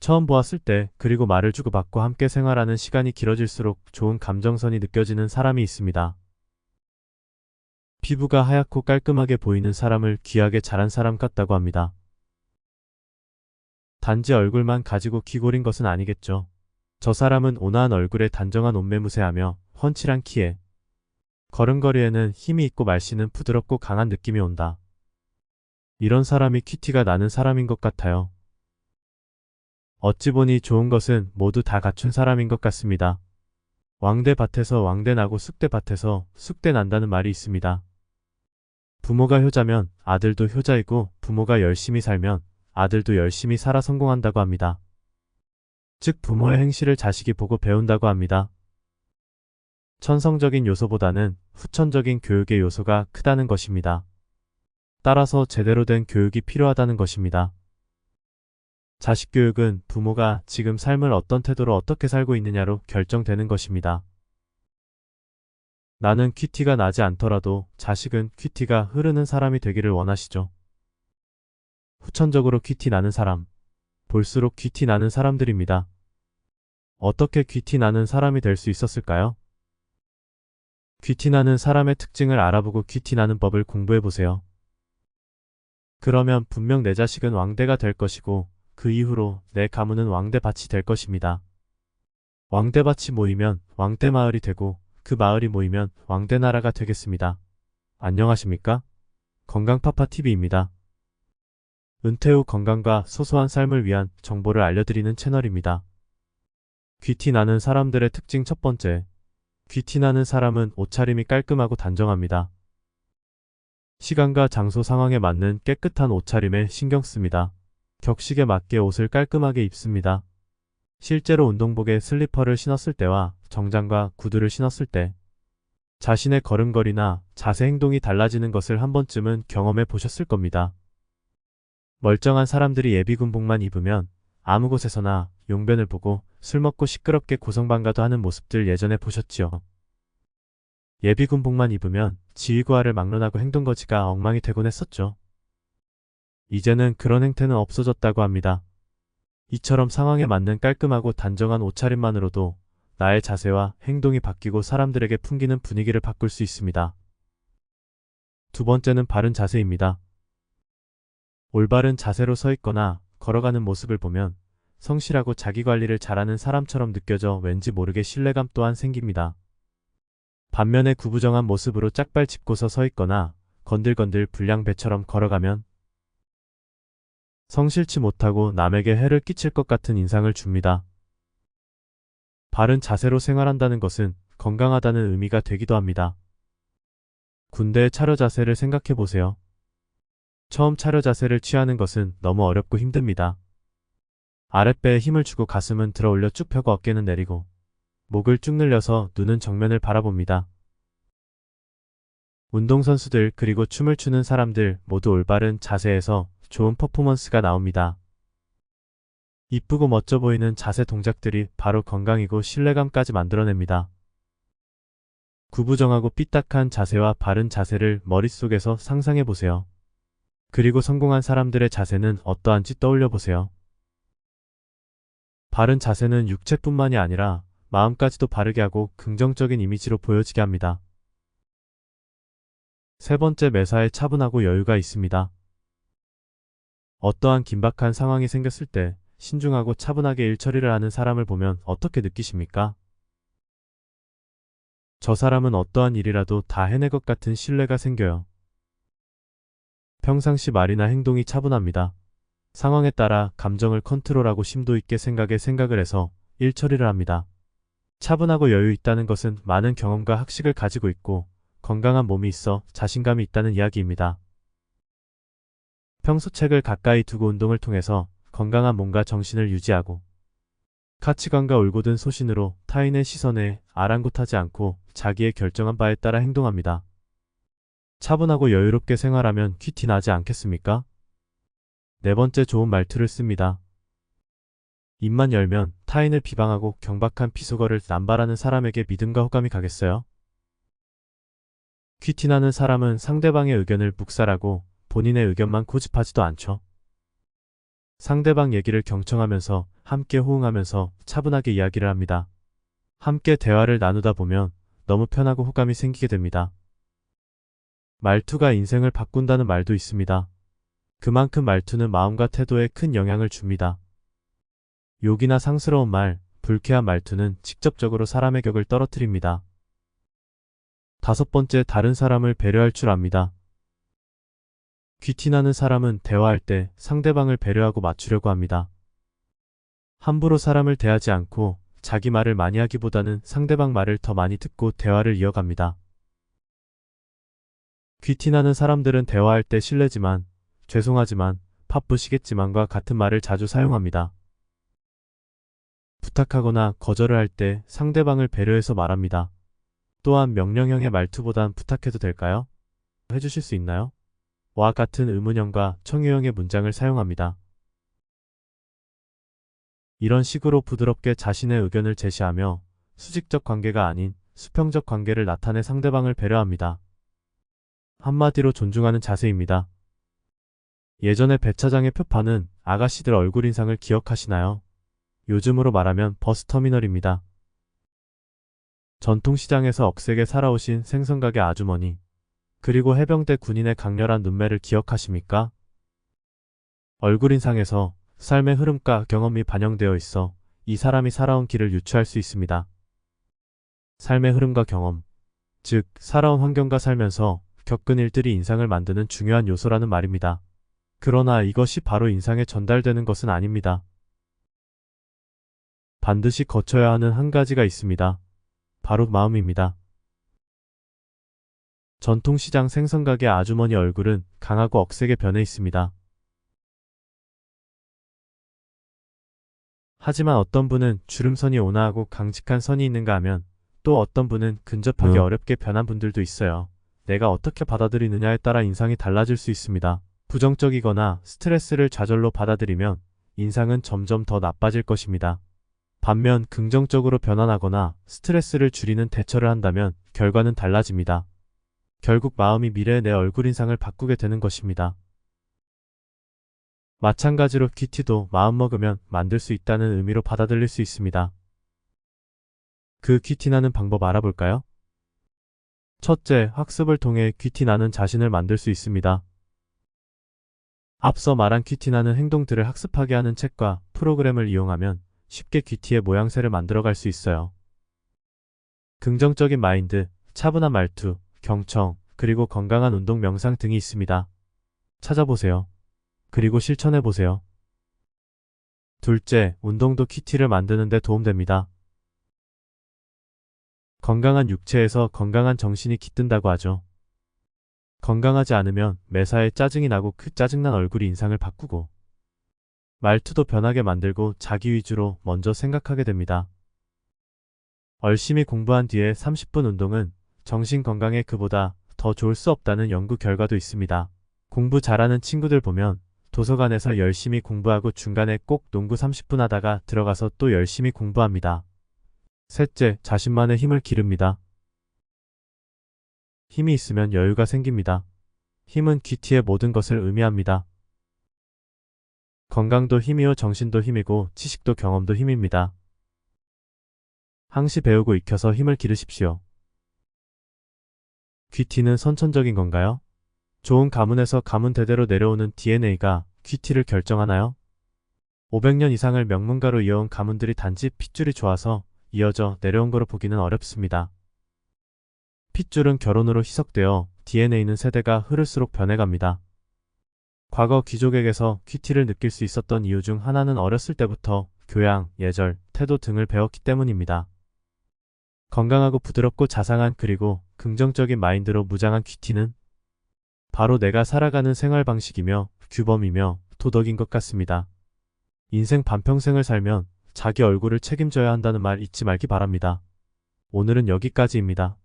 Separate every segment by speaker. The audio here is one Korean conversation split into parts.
Speaker 1: 처음 보았을 때 그리고 말을 주고받고 함께 생활하는 시간이 길어질수록 좋은 감정선이 느껴지는 사람이 있습니다. 피부가 하얗고 깔끔하게 보이는 사람을 귀하게 자란 사람 같다고 합니다. 단지 얼굴만 가지고 귀골인 것은 아니겠죠. 저 사람은 온화한 얼굴에 단정한 옷매무새하며 훤칠한 키에 걸음걸이에는 힘이 있고 말씨는 부드럽고 강한 느낌이 온다. 이런 사람이 큐티가 나는 사람인 것 같아요. 어찌 보니 좋은 것은 모두 다 갖춘 사람인 것 같습니다. 왕대밭에서 왕대 나고 쑥대밭에서 쑥대 난다는 말이 있습니다. 부모가 효자면 아들도 효자이고 부모가 열심히 살면 아들도 열심히 살아 성공한다고 합니다. 즉 부모의 행실을 자식이 보고 배운다고 합니다. 천성적인 요소보다는 후천적인 교육의 요소가 크다는 것입니다. 따라서 제대로 된 교육이 필요하다는 것입니다. 자식 교육은 부모가 지금 삶을 어떤 태도로 어떻게 살고 있느냐로 결정되는 것입니다. 나는 큐티가 나지 않더라도 자식은 큐티가 흐르는 사람이 되기를 원하시죠. 후천적으로 큐티 나는 사람, 볼수록 큐티 나는 사람들입니다. 어떻게 큐티 나는 사람이 될 수 있었을까요? 큐티 나는 사람의 특징을 알아보고 큐티 나는 법을 공부해보세요. 그러면 분명 내 자식은 왕대가 될 것이고 그 이후로 내 가문은 왕대밭이 될 것입니다. 왕대밭이 모이면 왕대마을이 되고 그 마을이 모이면 왕대나라가 되겠습니다. 안녕하십니까? 건강파파TV입니다. 은퇴 후 건강과 소소한 삶을 위한 정보를 알려드리는 채널입니다. 귀티 나는 사람들의 특징 첫 번째. 귀티 나는 사람은 옷차림이 깔끔하고 단정합니다. 시간과 장소 상황에 맞는 깨끗한 옷차림에 신경 씁니다. 격식에 맞게 옷을 깔끔하게 입습니다. 실제로 운동복에 슬리퍼를 신었을 때와 정장과 구두를 신었을 때 자신의 걸음걸이나 자세 행동이 달라지는 것을 한 번쯤은 경험해 보셨을 겁니다. 멀쩡한 사람들이 예비군복만 입으면 아무 곳에서나 용변을 보고 술 먹고 시끄럽게 고성방가도 하는 모습들 예전에 보셨지요. 예비군복만 입으면 지휘구화를 막론하고 행동거지가 엉망이 되곤 했었죠. 이제는 그런 행태는 없어졌다고 합니다. 이처럼 상황에 맞는 깔끔하고 단정한 옷차림만으로도 나의 자세와 행동이 바뀌고 사람들에게 풍기는 분위기를 바꿀 수 있습니다. 두 번째는 바른 자세입니다. 올바른 자세로 서 있거나 걸어가는 모습을 보면 성실하고 자기관리를 잘하는 사람처럼 느껴져 왠지 모르게 신뢰감 또한 생깁니다. 반면에 구부정한 모습으로 짝발 짚고서 서 있거나 건들건들 불량배처럼 걸어가면 성실치 못하고 남에게 해를 끼칠 것 같은 인상을 줍니다. 바른 자세로 생활한다는 것은 건강하다는 의미가 되기도 합니다. 군대의 차려 자세를 생각해 보세요. 처음 차려 자세를 취하는 것은 너무 어렵고 힘듭니다. 아랫배에 힘을 주고 가슴은 들어 올려 쭉 펴고 어깨는 내리고 목을 쭉 늘려서 눈은 정면을 바라봅니다. 운동선수들 그리고 춤을 추는 사람들 모두 올바른 자세에서 좋은 퍼포먼스가 나옵니다. 이쁘고 멋져 보이는 자세 동작들이 바로 건강이고 신뢰감까지 만들어냅니다. 구부정하고 삐딱한 자세와 바른 자세를 머릿속에서 상상해보세요. 그리고 성공한 사람들의 자세는 어떠한지 떠올려보세요. 바른 자세는 육체뿐만이 아니라 마음까지도 바르게 하고 긍정적인 이미지로 보여지게 합니다. 세 번째, 매사에 차분하고 여유가 있습니다. 어떠한 긴박한 상황이 생겼을 때 신중하고 차분하게 일 처리를 하는 사람을 보면 어떻게 느끼십니까? 저 사람은 어떠한 일이라도 다 해낼 것 같은 신뢰가 생겨요. 평상시 말이나 행동이 차분합니다. 상황에 따라 감정을 컨트롤하고 심도 있게 생각을 해서 일 처리를 합니다. 차분하고 여유 있다는 것은 많은 경험과 학식을 가지고 있고 건강한 몸이 있어 자신감이 있다는 이야기입니다. 평소 책을 가까이 두고 운동을 통해서 건강한 몸과 정신을 유지하고 가치관과 올곧은 소신으로 타인의 시선에 아랑곳하지 않고 자기의 결정한 바에 따라 행동합니다. 차분하고 여유롭게 생활하면 큐티 나지 않겠습니까? 네 번째, 좋은 말투를 씁니다. 입만 열면 타인을 비방하고 경박한 비속어를 남발하는 사람에게 믿음과 호감이 가겠어요? 큐티 나는 사람은 상대방의 의견을 묵살하고 본인의 의견만 고집하지도 않죠. 상대방 얘기를 경청하면서 함께 호응하면서 차분하게 이야기를 합니다. 함께 대화를 나누다 보면 너무 편하고 호감이 생기게 됩니다. 말투가 인생을 바꾼다는 말도 있습니다. 그만큼 말투는 마음과 태도에 큰 영향을 줍니다. 욕이나 상스러운 말, 불쾌한 말투는 직접적으로 사람의 격을 떨어뜨립니다. 5번째, 다른 사람을 배려할 줄 압니다. 귀티나는 사람은 대화할 때 상대방을 배려하고 맞추려고 합니다. 함부로 사람을 대하지 않고 자기 말을 많이 하기보다는 상대방 말을 더 많이 듣고 대화를 이어갑니다. 귀티나는 사람들은 대화할 때 실례지만, 죄송하지만, 바쁘시겠지만과 같은 말을 자주 사용합니다. 부탁하거나 거절을 할 때 상대방을 배려해서 말합니다. 또한 명령형의 말투보단 부탁해도 될까요? 해주실 수 있나요? 와 같은 의문형과 청유형의 문장을 사용합니다. 이런 식으로 부드럽게 자신의 의견을 제시하며 수직적 관계가 아닌 수평적 관계를 나타내 상대방을 배려합니다. 한마디로 존중하는 자세입니다. 예전에 배차장의 표파는 아가씨들 얼굴 인상을 기억하시나요? 요즘으로 말하면 버스터미널입니다. 전통시장에서 억세게 살아오신 생선가게 아주머니, 그리고 해병대 군인의 강렬한 눈매를 기억하십니까? 얼굴 인상에서 삶의 흐름과 경험이 반영되어 있어 이 사람이 살아온 길을 유추할 수 있습니다. 삶의 흐름과 경험, 즉 살아온 환경과 살면서 겪은 일들이 인상을 만드는 중요한 요소라는 말입니다. 그러나 이것이 바로 인상에 전달되는 것은 아닙니다. 반드시 거쳐야 하는 한 가지가 있습니다. 바로 마음입니다. 전통시장 생선가게 아주머니 얼굴은 강하고 억세게 변해 있습니다. 하지만 어떤 분은 주름선이 온화하고 강직한 선이 있는가 하면 또 어떤 분은 근접하기 어렵게 변한 분들도 있어요. 내가 어떻게 받아들이느냐에 따라 인상이 달라질 수 있습니다. 부정적이거나 스트레스를 좌절로 받아들이면 인상은 점점 더 나빠질 것입니다. 반면 긍정적으로 변환하거나 스트레스를 줄이는 대처를 한다면 결과는 달라집니다. 결국 마음이 미래의 내 얼굴 인상을 바꾸게 되는 것입니다. 마찬가지로 귀티도 마음먹으면 만들 수 있다는 의미로 받아들일 수 있습니다. 그 귀티나는 방법 알아볼까요? 첫째, 학습을 통해 귀티나는 자신을 만들 수 있습니다. 앞서 말한 귀티나는 행동들을 학습하게 하는 책과 프로그램을 이용하면 쉽게 귀티의 모양새를 만들어갈 수 있어요. 긍정적인 마인드, 차분한 말투, 경청, 그리고 건강한 운동, 명상 등이 있습니다. 찾아보세요. 그리고 실천해보세요. 둘째, 운동도 귀티를 만드는 데 도움됩니다. 건강한 육체에서 건강한 정신이 깃든다고 하죠. 건강하지 않으면 매사에 짜증이 나고 그 짜증난 얼굴이 인상을 바꾸고 말투도 변하게 만들고 자기 위주로 먼저 생각하게 됩니다. 열심히 공부한 뒤에 30분 운동은 정신 건강에 그보다 더 좋을 수 없다는 연구 결과도 있습니다. 공부 잘하는 친구들 보면 도서관에서 열심히 공부하고 중간에 꼭 농구 30분 하다가 들어가서 또 열심히 공부합니다. 셋째, 자신만의 힘을 기릅니다. 힘이 있으면 여유가 생깁니다. 힘은 귀티의 모든 것을 의미합니다. 건강도 힘이요, 정신도 힘이고 지식도 경험도 힘입니다. 항시 배우고 익혀서 힘을 기르십시오. 귀티는 선천적인 건가요? 좋은 가문에서 가문 대대로 내려오는 DNA가 귀티를 결정하나요? 500년 이상을 명문가로 이어온 가문들이 단지 핏줄이 좋아서 이어져 내려온 거로 보기는 어렵습니다. 핏줄은 결혼으로 희석되어 DNA는 세대가 흐를수록 변해갑니다. 과거 귀족에게서 귀티를 느낄 수 있었던 이유 중 하나는 어렸을 때부터 교양, 예절, 태도 등을 배웠기 때문입니다. 건강하고 부드럽고 자상한 그리고 긍정적인 마인드로 무장한 귀티는 바로 내가 살아가는 생활 방식이며 규범이며 도덕인 것 같습니다. 인생 반평생을 살면 자기 얼굴을 책임져야 한다는 말 잊지 말기 바랍니다. 오늘은 여기까지입니다.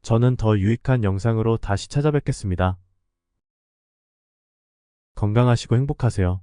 Speaker 1: 저는 더 유익한 영상으로 다시 찾아뵙겠습니다. 건강하시고 행복하세요.